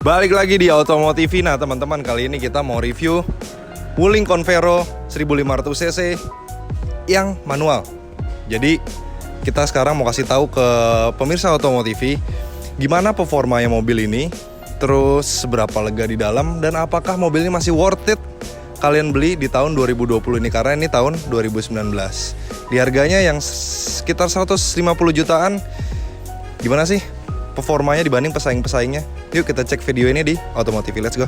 Balik lagi di Automotive. Nah teman-teman, kali ini kita mau review Wuling Convero 1500cc yang manual. Jadi kita sekarang mau kasih tahu ke pemirsa Automotive gimana performanya mobil ini, terus seberapa lega di dalam, dan apakah mobil ini masih worth it kalian beli di tahun 2020 ini, karena ini tahun 2019. Di harganya yang sekitar 150 jutaan, gimana sih performanya dibanding pesaing-pesaingnya? Yuk kita cek video ini di Automotive, let's go.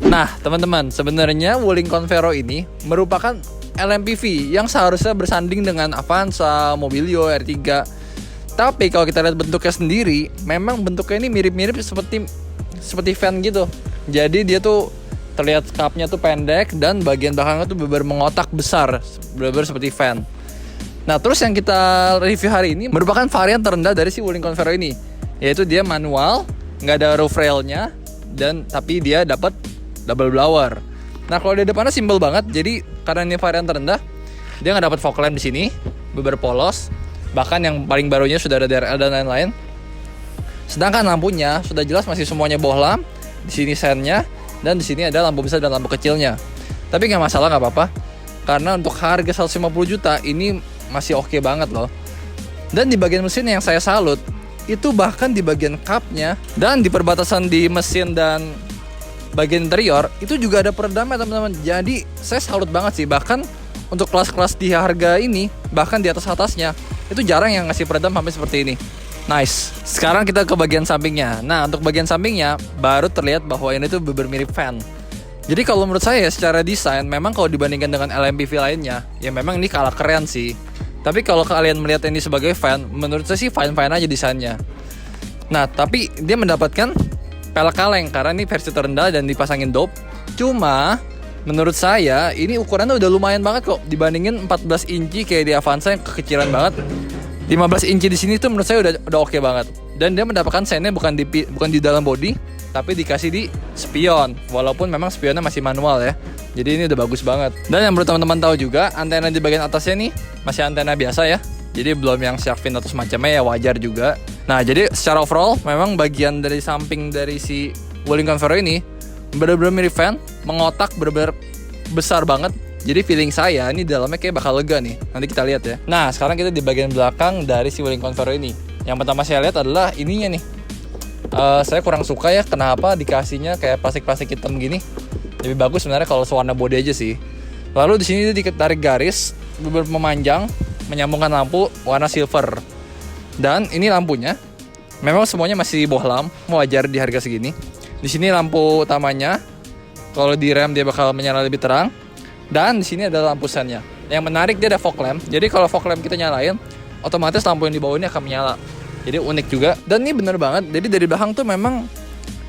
Nah, teman-teman, sebenarnya Wuling Convero ini merupakan LMPV yang seharusnya bersanding dengan Avanza, Mobilio, R3. Tapi kalau kita lihat bentuknya sendiri, memang bentuknya ini mirip-mirip seperti van gitu. Jadi dia tuh terlihat cupnya tuh pendek dan bagian belakangnya tuh benar-benar mengotak besar, benar-benar seperti van. Nah, terus yang kita review hari ini merupakan varian terendah dari si Wuling Convero ini, yaitu dia manual, nggak ada roof railnya, dan tapi dia dapat double blower. Nah, kalau di depannya simpel banget. Jadi karena ini varian terendah, dia nggak dapat fog lamp di sini, beberapa polos. Bahkan yang paling barunya sudah ada DRL dan lain-lain. Sedangkan lampunya sudah jelas masih semuanya bohlam. Di sini sennya, dan di sini ada lampu besar dan lampu kecilnya. Tapi nggak masalah, nggak apa-apa. Karena untuk harga 150 juta ini masih oke banget loh. Dan di bagian mesin yang saya salut, itu bahkan di bagian cupnya dan di perbatasan di mesin dan bagian interior itu juga ada peredamnya, teman-teman. Jadi saya salut banget sih. Bahkan untuk kelas-kelas di harga ini, bahkan di atasnya itu jarang yang ngasih peredam sampai seperti ini. Nice. Sekarang kita ke bagian sampingnya. Nah, untuk bagian sampingnya baru terlihat bahwa ini tuh mirip van. Jadi kalau menurut saya secara desain, memang kalau dibandingkan dengan LMPV lainnya, ya memang ini kalah keren sih. Tapi kalau kalian melihat ini sebagai van, menurut saya sih fine-fine aja desainnya. Nah, tapi dia mendapatkan pelek kaleng karena ini versi terendah dan dipasangin dop. Cuma menurut saya ini ukurannya udah lumayan banget kok dibandingin 14 inci kayak di Avanza yang kekecilan banget. 15 inci di sini tuh menurut saya udah oke banget. Dan dia mendapatkan sennya bukan di dalam body, tapi dikasih di spion. Walaupun memang spionnya masih manual ya. Jadi ini udah bagus banget. Dan yang perlu teman-teman tahu juga, antena di bagian atasnya nih masih antena biasa ya. Jadi belum yang shark fin atau semacamnya, ya wajar juga. Nah, jadi secara overall memang bagian dari samping dari si Wuling Convero ini benar-benar mirip van, mengotak benar-benar besar banget. Jadi feeling saya ini dalamnya kayak bakal lega nih. Nanti kita lihat ya. Nah, sekarang kita di bagian belakang dari si Wuling Convero ini. Yang pertama saya lihat adalah ininya nih. Saya kurang suka ya kenapa dikasihnya kayak plastik-plastik hitam gini. Lebih bagus sebenarnya kalau sewarna body aja sih. Lalu di sini ditarik garis benar-benar memanjang, menyambungkan lampu warna silver. Dan ini lampunya memang semuanya masih bohlam, wajar di harga segini. Di sini lampu utamanya, kalau di rem dia bakal menyala lebih terang. Dan di sini ada lampu sennya. Yang menarik dia ada fog lamp. Jadi kalau fog lamp kita nyalain, otomatis lampu yang di bawah ini akan menyala. Jadi unik juga. Dan ini bener banget. Jadi dari belakang tuh memang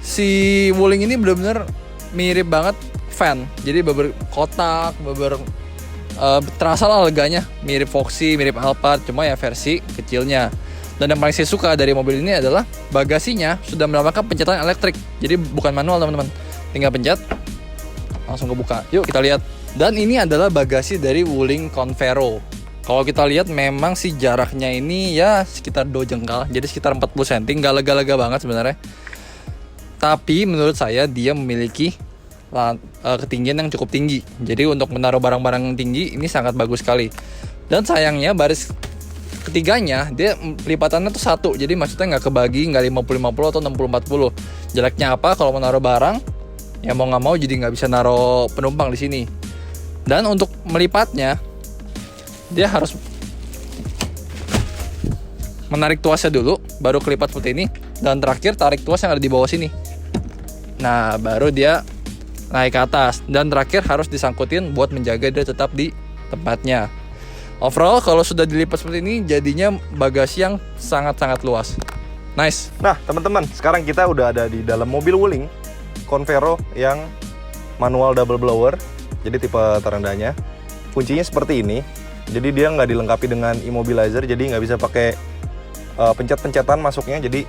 si Wuling ini bener-bener mirip banget van. Jadi beber kotak, terasa lah leganya. Mirip Foxy, mirip Alphard, cuma ya versi kecilnya. Dan yang paling saya suka dari mobil ini adalah bagasinya sudah mendapatkan pencetatan elektrik. Jadi bukan manual, teman-teman. Tinggal pencet, langsung kebuka. Yuk kita lihat. Dan ini adalah bagasi dari Wuling Convero. Kalau kita lihat memang sih jaraknya ini ya sekitar 2 jengkal. Jadi sekitar 40 cm. Nggak lega-lega banget sebenarnya. Tapi menurut saya dia memiliki ketinggian yang cukup tinggi. Jadi untuk menaruh barang-barang yang tinggi ini sangat bagus sekali. Dan sayangnya baris ketiganya dia lipatannya tuh 1. Jadi maksudnya nggak kebagi, nggak 50-50 atau 60-40. Jeleknya apa? Kalau mau naruh barang, ya mau nggak mau jadi nggak bisa naruh penumpang di sini. Dan untuk melipatnya, dia harus menarik tuasnya dulu, baru kelipat seperti ini. Dan terakhir tarik tuas yang ada di bawah sini. Nah, baru dia naik ke atas. Dan terakhir harus disangkutin buat menjaga dia tetap di tempatnya. Overall kalau sudah dilipat seperti ini jadinya bagasi yang sangat-sangat luas. Nice. Nah teman-teman, sekarang kita udah ada di dalam mobil Wuling Convero yang manual double blower. Jadi tipe terendahnya. Kuncinya seperti ini. Jadi dia nggak dilengkapi dengan immobilizer, jadi nggak bisa pakai pencet-pencetan masuknya. Jadi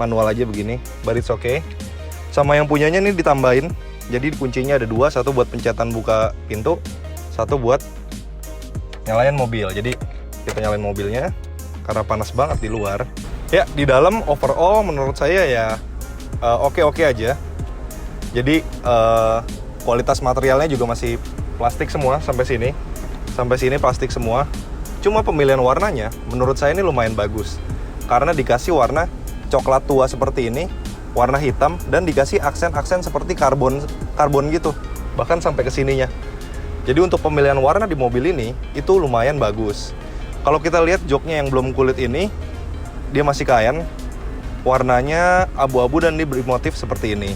manual aja begini, but it's okay. Sama yang punyanya nih ditambahin. Jadi kuncinya ada dua, satu buat pencetan buka pintu, satu buat nyalain mobil. Jadi kita nyalain mobilnya karena panas banget di luar. Ya di dalam overall menurut saya ya oke-oke aja. Jadi kualitas materialnya juga masih plastik semua sampai sini. Sampai sini plastik semua. Cuma pemilihan warnanya menurut saya ini lumayan bagus. Karena dikasih warna coklat tua seperti ini, warna hitam, dan dikasih aksen-aksen seperti karbon gitu. Bahkan sampai ke sininya. Jadi untuk pemilihan warna di mobil ini itu lumayan bagus. Kalau kita lihat joknya yang belum kulit ini, dia masih kain. Warnanya abu-abu dan diberi motif seperti ini.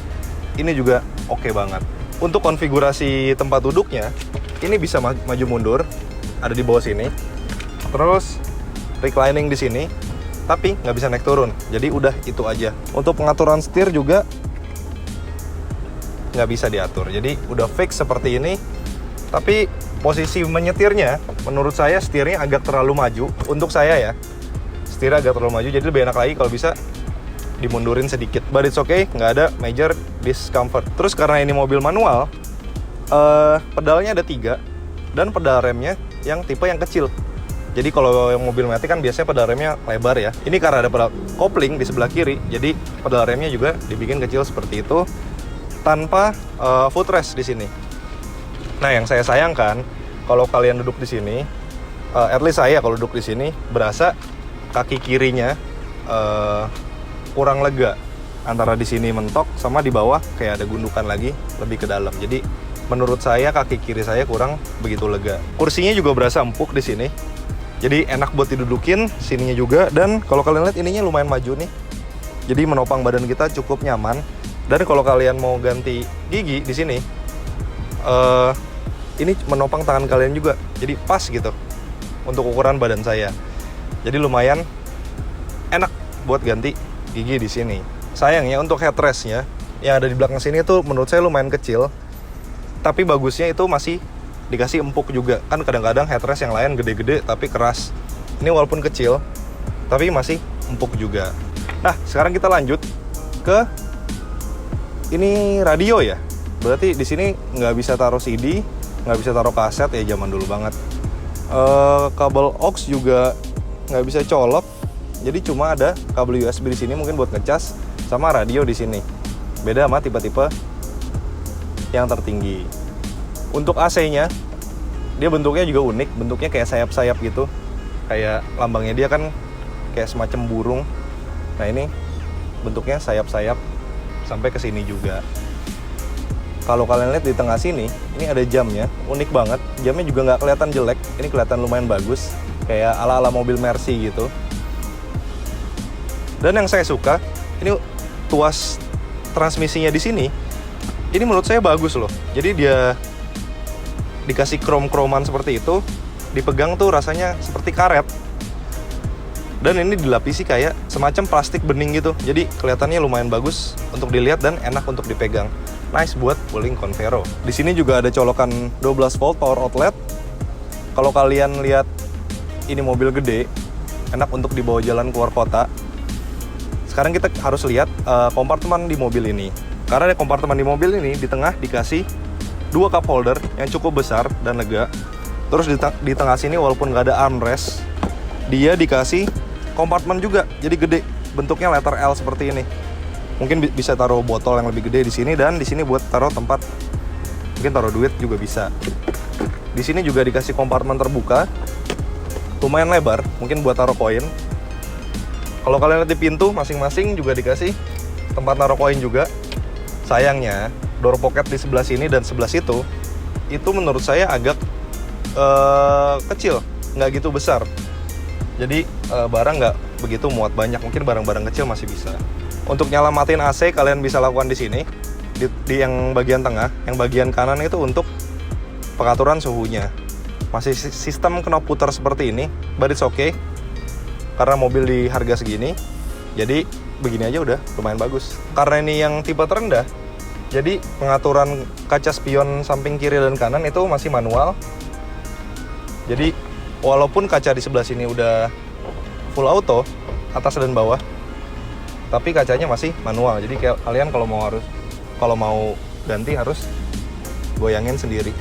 Ini juga oke banget. Untuk konfigurasi tempat duduknya, ini bisa maju mundur, ada di bawah sini. Terus reclining di sini, tapi nggak bisa naik turun. Jadi udah itu aja. Untuk pengaturan setir juga nggak bisa diatur. Jadi udah fix seperti ini. Tapi posisi menyetirnya, menurut saya setirnya agak terlalu maju. Untuk saya ya, setirnya agak terlalu maju. Jadi lebih enak lagi kalau bisa dimundurin sedikit. But it's okay, nggak ada major discomfort. Terus karena ini mobil manual, pedalnya ada 3 dan pedal remnya yang tipe yang kecil. Jadi kalau yang mobil matic kan biasanya pedal remnya lebar ya. Ini karena ada pedal kopling di sebelah kiri, jadi pedal remnya juga dibikin kecil seperti itu tanpa footrest di sini. Nah, yang saya sayangkan kalau kalian duduk di sini, at least saya kalau duduk di sini berasa kaki kirinya kurang lega. Antara di sini mentok sama di bawah kayak ada gundukan lagi lebih ke dalam. Jadi menurut saya kaki kiri saya kurang begitu lega. Kursinya juga berasa empuk di sini. Jadi enak buat didudukin, sininya juga. Dan kalau kalian lihat ininya lumayan maju nih. Jadi menopang badan kita cukup nyaman. Dan kalau kalian mau ganti gigi di sini, ini menopang tangan kalian juga. Jadi pas gitu untuk ukuran badan saya. Jadi lumayan enak buat ganti gigi di sini. Sayangnya untuk headrestnya yang ada di belakang sini tuh menurut saya lumayan kecil. Tapi bagusnya itu masih dikasih empuk juga. Kan kadang-kadang headrest yang lain gede-gede tapi keras. Ini walaupun kecil tapi masih empuk juga. Nah, sekarang kita lanjut ke ini radio ya. Berarti di sini nggak bisa taruh CD, nggak bisa taruh kaset ya, zaman dulu banget. Kabel aux juga nggak bisa colok. Jadi cuma ada kabel USB di sini mungkin buat ngecas sama radio di sini. Beda sama tipe-tipe yang tertinggi. Untuk AC-nya, dia bentuknya juga unik, bentuknya kayak sayap-sayap gitu. Kayak lambangnya dia kan kayak semacam burung. Nah, ini bentuknya sayap-sayap sampai ke sini juga. Kalau kalian lihat di tengah sini, ini ada jamnya, unik banget. Jamnya juga nggak kelihatan jelek, ini kelihatan lumayan bagus, kayak ala-ala mobil Mercy gitu. Dan yang saya suka, ini tuas transmisinya di sini, ini menurut saya bagus loh. Jadi dia dikasih krom-kroman seperti itu, dipegang tuh rasanya seperti karet. Dan ini dilapisi kayak semacam plastik bening gitu. Jadi kelihatannya lumayan bagus untuk dilihat dan enak untuk dipegang. Nice buat Wuling Convero. Di sini juga ada colokan 12 volt power outlet. Kalau kalian lihat ini mobil gede, enak untuk dibawa jalan keluar kota. Sekarang kita harus lihat kompartemen di mobil ini. Karena kompartemen di mobil ini di tengah dikasih 2 cup holder yang cukup besar dan lega. Terus di tengah sini walaupun nggak ada armrest, dia dikasih kompartemen juga, jadi gede. Bentuknya letter L seperti ini. Mungkin bisa taruh botol yang lebih gede di sini, dan di sini buat taruh tempat, mungkin taruh duit juga bisa. Di sini juga dikasih kompartemen terbuka, lumayan lebar, mungkin buat taruh koin. Kalau kalian lihat di pintu masing-masing juga dikasih tempat taruh koin juga. Sayangnya door pocket di sebelah sini dan sebelah situ itu menurut saya agak kecil, nggak gitu besar. Jadi barang nggak begitu muat banyak, mungkin barang-barang kecil masih bisa. Untuk nyala matiin AC kalian bisa lakukan di sini. di yang bagian tengah, yang bagian kanan itu untuk pengaturan suhunya. Masih sistem knob putar seperti ini, but it's okay. Karena mobil di harga segini, jadi begini aja udah lumayan bagus. Karena ini yang tipe terendah, jadi pengaturan kaca spion samping kiri dan kanan itu masih manual. Jadi walaupun kaca di sebelah sini udah full auto, atas dan bawah, tapi kacanya masih manual. Jadi kalian kalau mau ganti harus goyangin sendiri.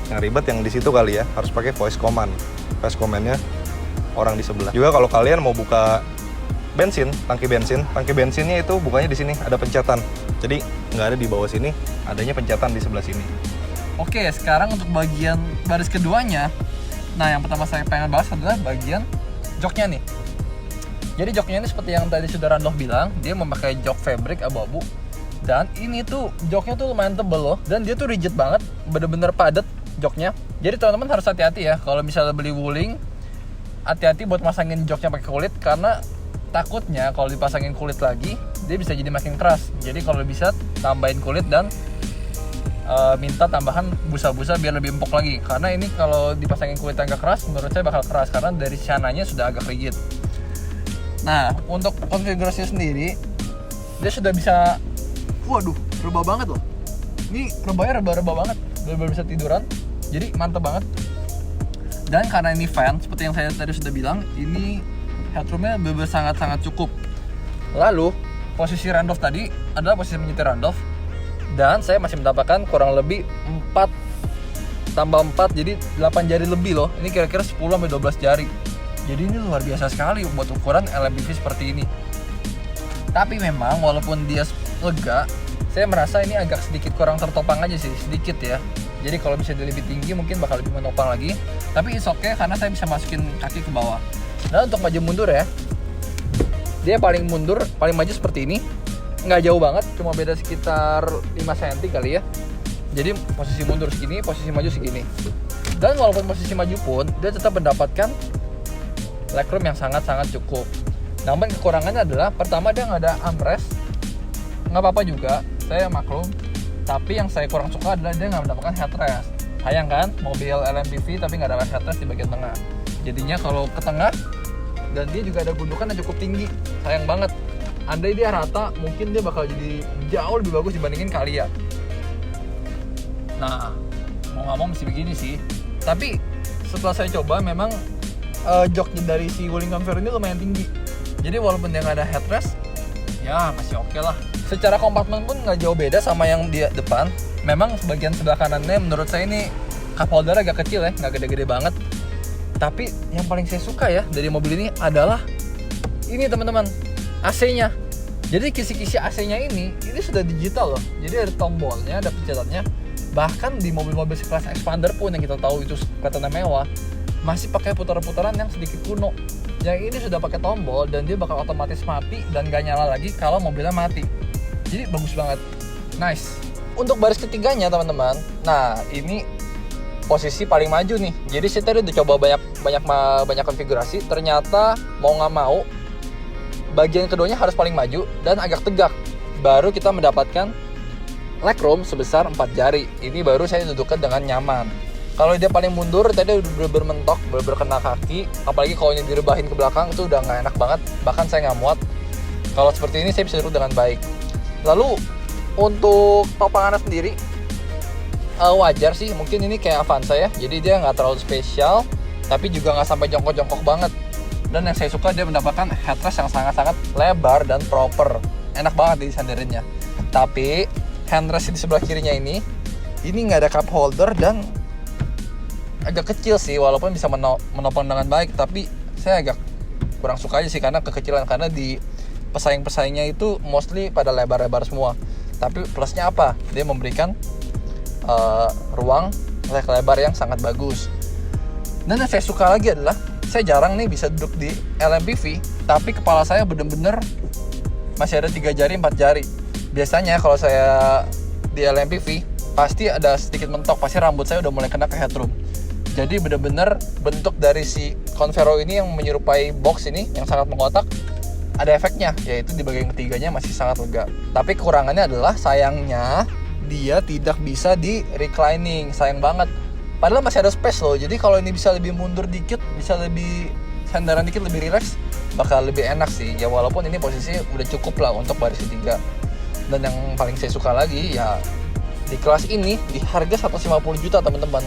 Yang ribet yang di situ kali ya, harus pakai voice command. Voice command-nya orang di sebelah. Juga kalau kalian mau buka tangki bensinnya itu bukanya di sini, ada pencetan. Jadi nggak ada di bawah sini, adanya pencetan di sebelah sini. Oke, sekarang untuk bagian baris keduanya. Nah, yang pertama saya pengen bahas adalah bagian joknya nih. Jadi joknya ini seperti yang tadi sudah Randolph bilang, dia memakai jok fabric abu-abu. Dan ini tuh joknya tuh lumayan tebel loh, dan dia tuh rigid banget, bener-bener padat joknya. Jadi teman-teman harus hati-hati ya kalau misalnya beli Wuling, hati-hati buat masangin joknya pakai kulit, karena takutnya kalau dipasangin kulit lagi dia bisa jadi makin keras. Jadi kalau bisa tambahin kulit dan minta tambahan busa-busa biar lebih empuk lagi, karena ini kalau dipasangin kulit yang agak keras menurut saya bakal keras karena dari sananya sudah agak rigid. Nah, untuk konfigurasinya sendiri dia sudah bisa, waduh, rebah banget loh. Ini rebahnya rebah banget, benar-benar bisa tiduran. Jadi mantep banget. Dan karena ini fan, seperti yang saya tadi sudah bilang, ini headroomnya benar-benar sangat-sangat cukup. Lalu posisi Randolph tadi adalah posisi menyetir Randolph, dan saya masih mendapatkan kurang lebih 4 tambah 4, jadi 8 jari lebih loh. Ini kira-kira 10-12 jari. Jadi ini luar biasa sekali buat ukuran LMPV seperti ini. Tapi memang walaupun dia lega, saya merasa ini agak sedikit kurang tertopang aja sih, sedikit ya. Jadi kalau bisa lebih tinggi mungkin bakal lebih menopang lagi. Tapi it's okay karena saya bisa masukin kaki ke bawah. Nah, untuk maju mundur ya, dia paling maju seperti ini. Nggak jauh banget, cuma beda sekitar 5 cm kali ya. Jadi posisi mundur segini, posisi maju segini. Dan walaupun posisi maju pun, dia tetap mendapatkan legroom yang sangat-sangat cukup. Namun kekurangannya adalah, pertama dia nggak ada armrest. Nggak apa-apa juga, saya maklum. Tapi yang saya kurang suka adalah dia nggak mendapatkan headrest. Sayang kan, mobil LMPV tapi nggak ada headrest di bagian tengah. Jadinya kalau ke tengah, dan dia juga ada gundukan yang cukup tinggi. Sayang banget. Andai dia rata, mungkin dia bakal jadi jauh lebih bagus dibandingin Calya. Nah, mau nggak mau mesti begini sih. Tapi setelah saya coba, memang joknya dari si Wuling Convair ini lumayan tinggi. Jadi walaupun dia nggak ada headrest, ya masih oke lah. Secara kompartemen pun nggak jauh beda sama yang di depan. Memang bagian sebelah kanannya menurut saya ini cup holder agak kecil ya, nggak gede-gede banget. Tapi yang paling saya suka ya dari mobil ini adalah ini teman-teman, AC-nya. Jadi kisi-kisi AC-nya ini sudah digital loh. Jadi ada tombolnya, ada pencetannya. Bahkan di mobil-mobil sekelas Expander pun yang kita tahu itu kelihatannya mewah, masih pakai putaran-putaran yang sedikit kuno. Yang ini sudah pakai tombol dan dia bakal otomatis mati dan gak nyala lagi kalau mobilnya mati. Jadi bagus banget, nice. Untuk baris ketiganya teman-teman, nah ini posisi paling maju nih. Jadi saya tadi udah coba banyak konfigurasi, ternyata mau nggak mau bagian keduanya harus paling maju dan agak tegak. Baru kita mendapatkan legroom sebesar 4 jari. Ini baru saya dudukkan dengan nyaman. Kalau dia paling mundur, tadi udah bermentok, berkena kaki. Apalagi kalau ini direbahin ke belakang, itu udah nggak enak banget. Bahkan saya nggak muat. Kalau seperti ini saya bisa duduk dengan baik. Lalu untuk topangannya sendiri, wajar sih, mungkin ini kayak Avanza ya. Jadi dia nggak terlalu spesial, tapi juga nggak sampai jongkok-jongkok banget. Dan yang saya suka dia mendapatkan headrest yang sangat-sangat lebar dan proper. Enak banget disandarinnya. Tapi handrest di sebelah kirinya ini nggak ada cup holder dan agak kecil sih, walaupun bisa menopang dengan baik. Tapi saya agak kurang suka aja sih karena kekecilan, karena di pesaing-pesaingnya itu mostly pada lebar-lebar semua. Tapi plusnya apa? Dia memberikan ruang lebar yang sangat bagus. Dan yang saya suka lagi adalah saya jarang nih bisa duduk di LMPV, tapi kepala saya bener-bener masih ada 3 jari, 4 jari. Biasanya kalau saya di LMPV pasti ada sedikit mentok, pasti rambut saya udah mulai kena ke headroom. Jadi bener-bener bentuk dari si Convero ini yang menyerupai box ini yang sangat mengotak, ada efeknya, yaitu di bagian ketiganya masih sangat lega. Tapi kekurangannya adalah sayangnya dia tidak bisa di reclining, sayang banget. Padahal masih ada space loh, jadi kalau ini bisa lebih mundur dikit, bisa lebih sandaran dikit, lebih relax, bakal lebih enak sih. Ya walaupun ini posisi udah cukup lah untuk baris ketiga. Dan yang paling saya suka lagi ya di kelas ini di harga 150 juta teman-teman,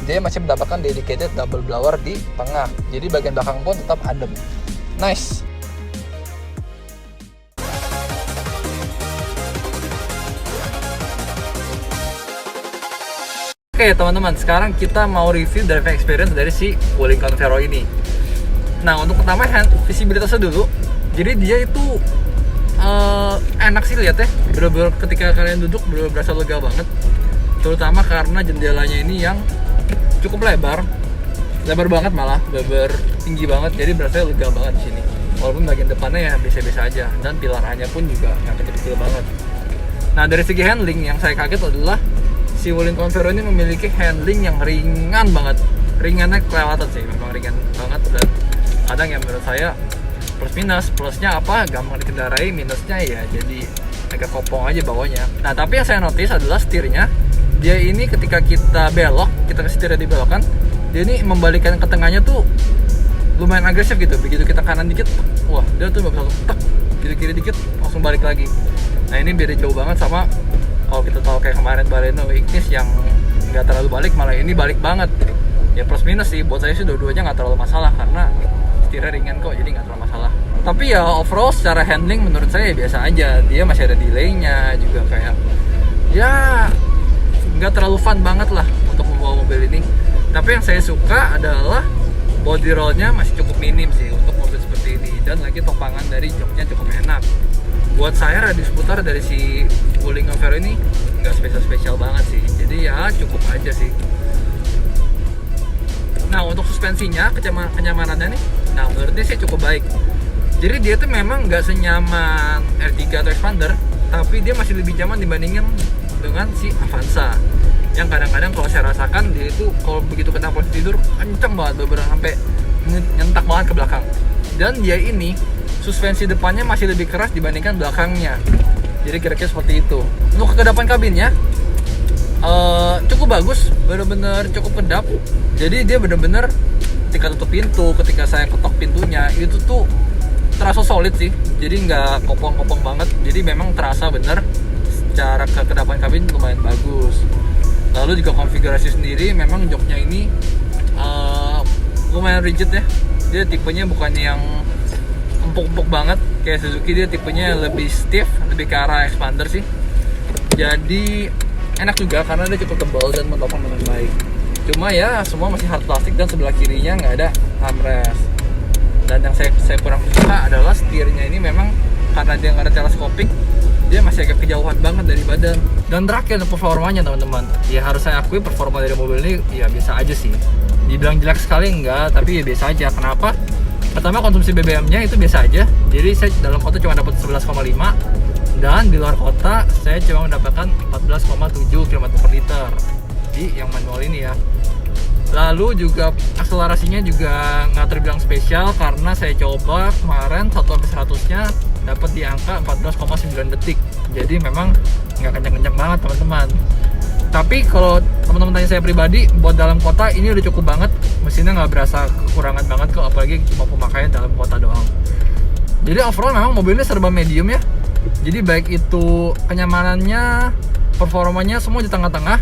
dia masih mendapatkan dedicated double blower di tengah, jadi bagian belakang pun tetap adem. Nice. Oke teman-teman, sekarang kita mau review driving experience dari si Wuling Convero ini. Nah untuk pertama visibilitasnya dulu. Jadi dia itu enak sih lihat ya. Bener-bener ketika kalian duduk bener-bener berasa lega banget. Terutama karena jendelanya ini yang cukup lebar banget malah, bener-bener tinggi banget. Jadi berasa lega banget di sini. Walaupun bagian depannya ya biasa-biasa aja, dan pilar-nya pun juga nggak kecil-kecil banget. Nah dari segi handling yang saya kaget adalah si Wuling Convero ini memiliki handling yang ringan banget. Ringannya kelewatan sih, memang ringan banget. Dan kadang yang menurut saya plus minus, plusnya apa gampang dikendarai, minusnya ya jadi agak kopong aja bawahnya. Nah tapi yang saya notice adalah setirnya, dia ini ketika kita belok, kita ke setirnya dibelokkan, dia ini membalikkan ke tengahnya tuh lumayan agresif gitu. Begitu kita kanan dikit, wah dia tuh nggak bisa langsung tek, kiri dikit langsung balik lagi. Nah ini beda jauh banget sama kalau kita tahu kayak kemarin Baleno Ignis yang nggak terlalu balik, malah ini balik banget. Ya plus minus sih, buat saya sih dua-duanya nggak terlalu masalah karena setirnya ringan kok, jadi nggak terlalu masalah. Tapi ya overall secara handling menurut saya biasa aja. Dia masih ada delaynya juga, kayak ya nggak terlalu fun banget lah untuk membawa mobil ini. Tapi yang saya suka adalah body rollnya masih cukup minim sih untuk mobil seperti ini, dan lagi topangan dari joknya cukup enak. Buat saya radius putar dari si Wuling Convero ini nggak spesial banget sih, jadi ya cukup aja sih. Nah untuk suspensinya, kenyamanannya nih, nah menurut saya cukup baik. Jadi dia tuh memang nggak senyaman R3 atau Expander, tapi dia masih lebih nyaman dibandingin dengan si Avanza. Yang kadang-kadang kalau saya rasakan dia itu kalau begitu kena posisi tidur kenceng banget, beberapa sampai nyentak banget ke belakang. Dan dia ini suspensi depannya masih lebih keras dibandingkan belakangnya. Jadi kira-kira seperti itu. Untuk kekedapan kabinnya cukup bagus, bener-bener cukup kedap. Jadi dia bener-bener ketika tutup pintu, ketika saya ketok pintunya itu tuh terasa solid sih. Jadi nggak kopong-kopong banget. Jadi memang terasa bener secara kekedapan kabin lumayan bagus. Lalu juga konfigurasi sendiri, memang joknya ini lumayan rigid ya. Dia tipenya bukannya yang empuk-empuk banget kayak Suzuki, dia tipenya lebih stiff, lebih ke arah Expander sih. Jadi enak juga karena dia cukup tebal dan menopang dengan baik. Cuma ya semua masih hard plastik dan sebelah kirinya nggak ada armrest. Dan yang saya kurang suka adalah setirnya ini memang karena dia nggak ada teleskopik, dia masih agak kejauhan banget dari badan. Dan terakhir performanya teman-teman, ya harus saya akui performa dari mobil ini ya biasa aja sih. Dibilang jelek sekali enggak, tapi ya biasa aja. Kenapa? Pertama konsumsi BBM-nya itu biasa aja. Jadi saya dalam kota cuma dapat 11,5 dan di luar kota saya cuma mendapatkan 14,7 km per liter di yang manual ini ya. Lalu juga akselerasinya juga nggak terbilang spesial karena saya coba kemarin 1-100-nya dapat di angka 14,9 detik. Jadi memang nggak kencang-kencang banget teman-teman. Tapi kalau teman-teman tanya saya pribadi, buat dalam kota ini udah cukup banget. Mesinnya nggak berasa kekurangan banget kok, apalagi cuma pemakaian dalam kota doang. Jadi overall memang mobilnya serba medium ya. Jadi baik itu kenyamanannya, performanya semua di tengah-tengah.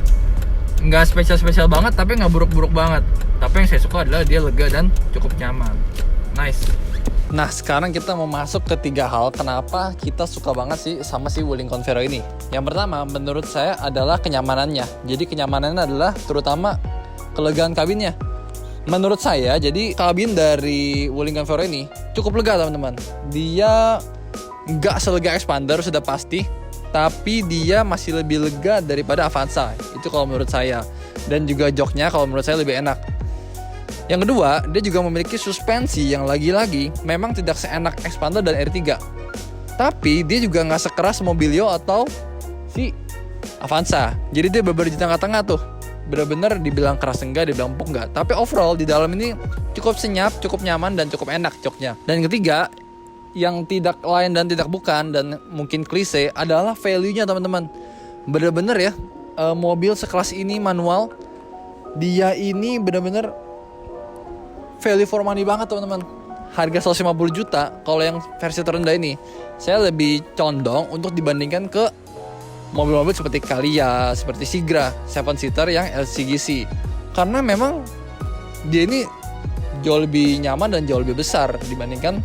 Nggak spesial-spesial banget, tapi nggak buruk-buruk banget. Tapi yang saya suka adalah dia lega dan cukup nyaman. Nice. Nah sekarang kita mau masuk ke 3 hal kenapa kita suka banget sih sama si Wuling Convero ini. Yang pertama menurut saya adalah kenyamanannya. Jadi kenyamanannya adalah terutama kelegaan kabinnya. Menurut saya jadi kabin dari Wuling Convero ini cukup lega teman-teman. Dia nggak selega Expander sudah pasti, tapi dia masih lebih lega daripada Avanza. Itu kalau menurut saya. Dan juga joknya kalau menurut saya lebih enak. Yang kedua, dia juga memiliki suspensi yang lagi-lagi memang tidak seenak Expander dan R3. Tapi dia juga nggak sekeras Mobilio atau si Avanza. Jadi dia bener-bener di tengah-tengah tuh. Bener-bener dibilang keras enggak, dibilang empuk enggak. Tapi overall di dalam ini cukup senyap, cukup nyaman, dan cukup enak joknya. Dan yang ketiga, yang tidak lain dan tidak bukan dan mungkin klise adalah value-nya teman-teman. Bener-bener ya, mobil sekelas ini manual, dia ini bener-bener value for money banget teman-teman. Harga 150 juta kalau yang versi terendah ini, saya lebih condong untuk dibandingkan ke mobil-mobil seperti Calya, seperti Sigra 7-seater yang LCGC. Karena memang dia ini jauh lebih nyaman dan jauh lebih besar dibandingkan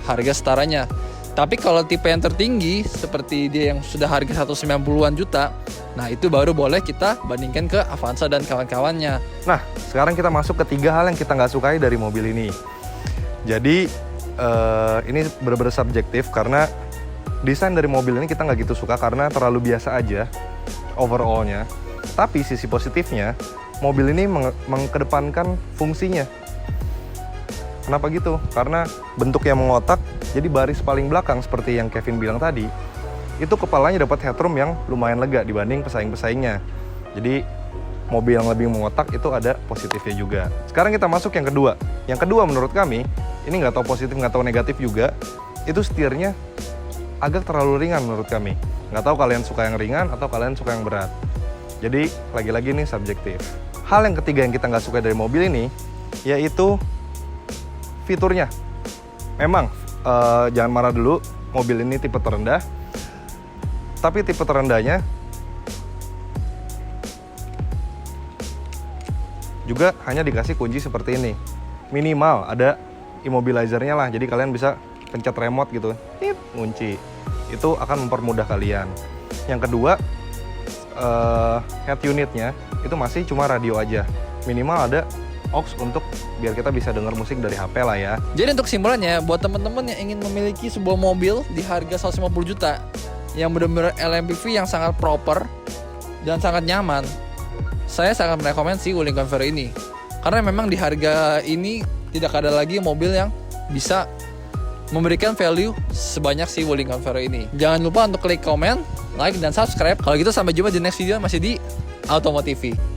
harga setaranya. Tapi kalau tipe yang tertinggi seperti dia yang sudah harga 190-an juta, nah itu baru boleh kita bandingkan ke Avanza dan kawan-kawannya. Nah, sekarang kita masuk ke 3 hal yang kita nggak sukai dari mobil ini. Jadi ini benar-benar subjektif karena desain dari mobil ini kita nggak gitu suka karena terlalu biasa aja overallnya. Tapi sisi positifnya, mobil ini mengedepankan fungsinya. Kenapa gitu? Karena bentuk yang mengotak, jadi baris paling belakang seperti yang Kevin bilang tadi, itu kepalanya dapat headroom yang lumayan lega dibanding pesaing-pesaingnya. Jadi mobil yang lebih mengotak itu ada positifnya juga. Sekarang kita masuk yang kedua. Yang kedua menurut kami, ini nggak tahu positif nggak tahu negatif juga, itu setirnya agak terlalu ringan menurut kami. Nggak tahu kalian suka yang ringan atau kalian suka yang berat. Jadi lagi-lagi ini subjektif. Hal yang ketiga yang kita nggak suka dari mobil ini, yaitu fiturnya. Memang jangan marah dulu, mobil ini tipe terendah. Tapi tipe terendahnya juga hanya dikasih kunci seperti ini. Minimal ada immobilizer-nya lah, jadi kalian bisa pencet remote gitu, kunci. Itu akan mempermudah kalian. Yang kedua, head unitnya itu masih cuma radio aja. Minimal ada aux untuk biar kita bisa dengar musik dari HP lah ya. Jadi untuk kesimpulannya, buat teman-teman yang ingin memiliki sebuah mobil di harga 150 juta yang benar-benar LMPV yang sangat proper dan sangat nyaman, saya sangat merekomend si Wuling Convero ini. Karena memang di harga ini tidak ada lagi mobil yang bisa memberikan value sebanyak si Wuling Convero ini. Jangan lupa untuk klik komen, like, dan subscribe. Kalau gitu sampai jumpa di next video masih di Automotive.